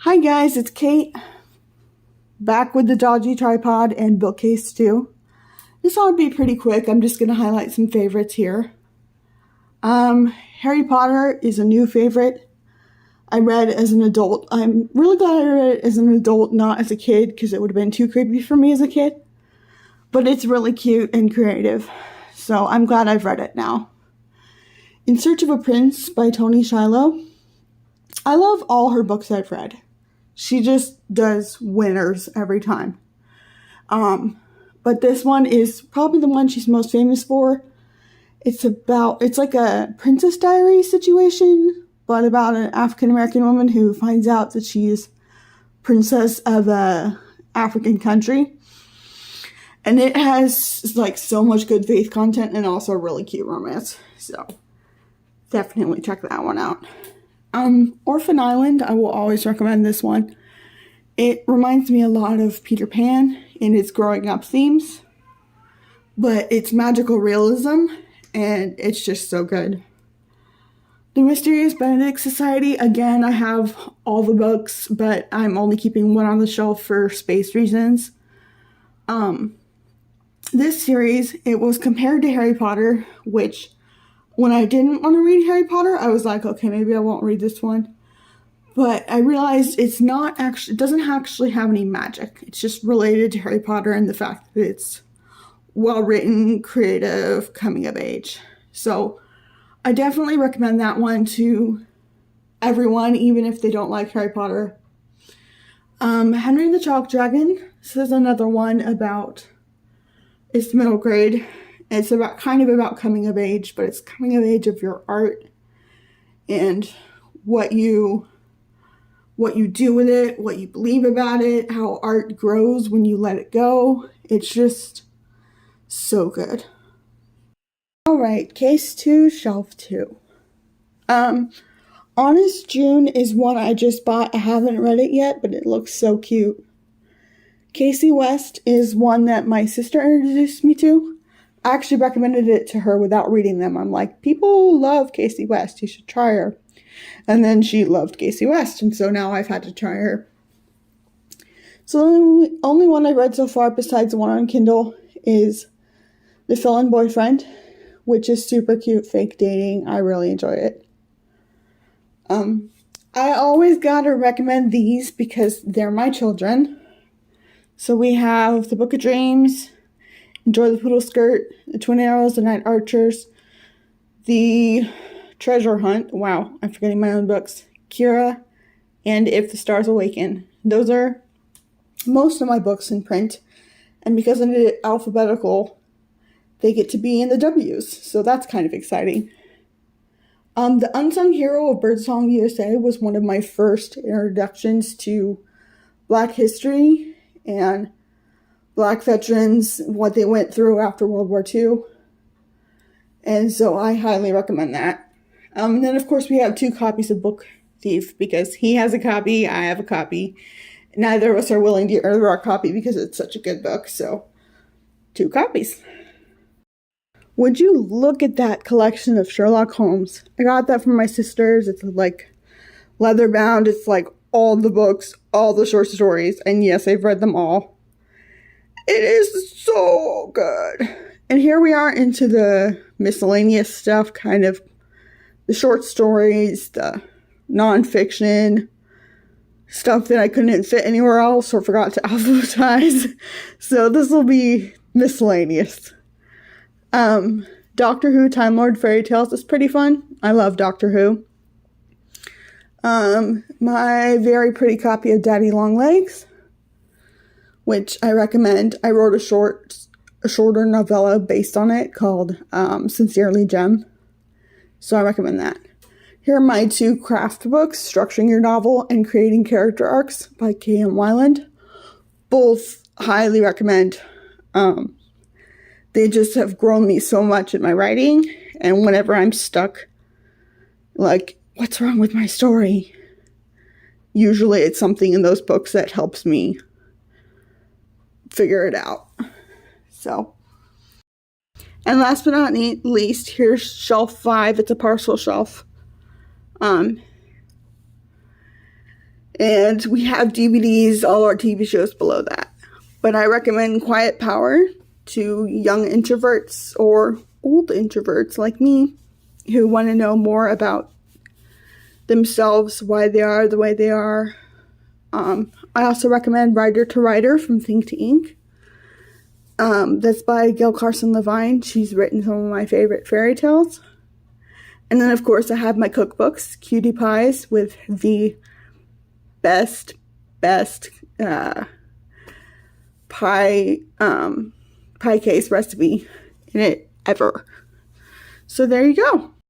Hi guys, it's Kate, back with the dodgy tripod and bookcase too. This one will be pretty quick. I'm just going to highlight some favorites here. Harry Potter is a new favorite I read as an adult. I'm really glad I read it as an adult, not as a kid, because it would have been too creepy for me as a kid. But it's really cute and creative, so I'm glad I've read it now. In Search of a Prince by Toni Shiloh. I love all her books I've read. She just does winners every time. But this one is probably the one she's most famous for. It's like a Princess Diary situation, but about an African American woman who finds out that she's princess of a African country. And it has like so much good faith content and also a really cute romance. So definitely check that one out. Orphan Island, I will always recommend this one. It reminds me a lot of Peter Pan in its growing up themes, but it's magical realism, and it's just so good. The Mysterious Benedict Society, again, I have all the books, but I'm only keeping one on the shelf for space reasons. This series, it was compared to Harry Potter, which when I didn't want to read Harry Potter, I was like, okay, maybe I won't read this one. But I realized it doesn't actually have any magic. It's just related to Harry Potter and the fact that it's well-written, creative, coming of age. So I definitely recommend that one to everyone, even if they don't like Harry Potter. Henry and the Chalk Dragon. This is another one about, it's middle grade. It's kind of about coming of age, but it's coming of age of your art and what you do with it, what you believe about it, how art grows when you let it go. It's just so good. Alright, case 2, shelf 2. Honest June is one I just bought. I haven't read it yet, but it looks so cute. Casey West is one that my sister introduced me to. I actually recommended it to her without reading them. I'm like, people love Casey West, you should try her. And then she loved Casey West, and so now I've had to try her. So the only one I've read so far besides the one on Kindle is The Felon Boyfriend, which is super cute fake dating. I really enjoy it. I always gotta recommend these because they're my children. So we have The Book of Dreams, Enjoy the Poodle Skirt, The Twin Arrows, The Night Archers, The Treasure Hunt, wow, I'm forgetting my own books, Kira, and If the Stars Awaken. Those are most of my books in print, and because I did it alphabetical, they get to be in the W's, so that's kind of exciting. The Unsung Hero of Birdsong USA was one of my first introductions to Black history and Black veterans, what they went through after World War II, and so I highly recommend that. And then, of course, we have 2 copies of Book Thief because he has a copy, I have a copy. Neither of us are willing to order our copy because it's such a good book, so 2 copies. Would you look at that collection of Sherlock Holmes? I got that from my sisters. It's like leather bound. It's like all the books, all the short stories, and yes, I've read them all. It is so good. And here we are into the miscellaneous stuff, kind of the short stories, the nonfiction, stuff that I couldn't fit anywhere else or forgot to alphabetize. So this will be miscellaneous. Doctor Who Time Lord Fairy Tales is pretty fun. I love Doctor Who. My very pretty copy of Daddy Longlegs, which I recommend. I wrote a shorter novella based on it called Sincerely Jem. So I recommend that. Here are my 2 craft books, Structuring Your Novel and Creating Character Arcs by K.M. Weiland. Both highly recommend. They just have grown me so much in my writing, and whenever I'm stuck, like, what's wrong with my story? Usually it's something in those books that helps me figure it out. So, and last but not least, here's shelf 5. It's a parcel shelf. And we have DVDs, all our TV shows below that. But I recommend Quiet Power to young introverts or old introverts like me who want to know more about themselves, why they are the way they are. I also recommend Writer to Writer from Think to Ink. That's by Gail Carson Levine. She's written some of my favorite fairy tales. And then, of course, I have my cookbooks, Cutie Pies, with the best pie case recipe in it ever. So there you go.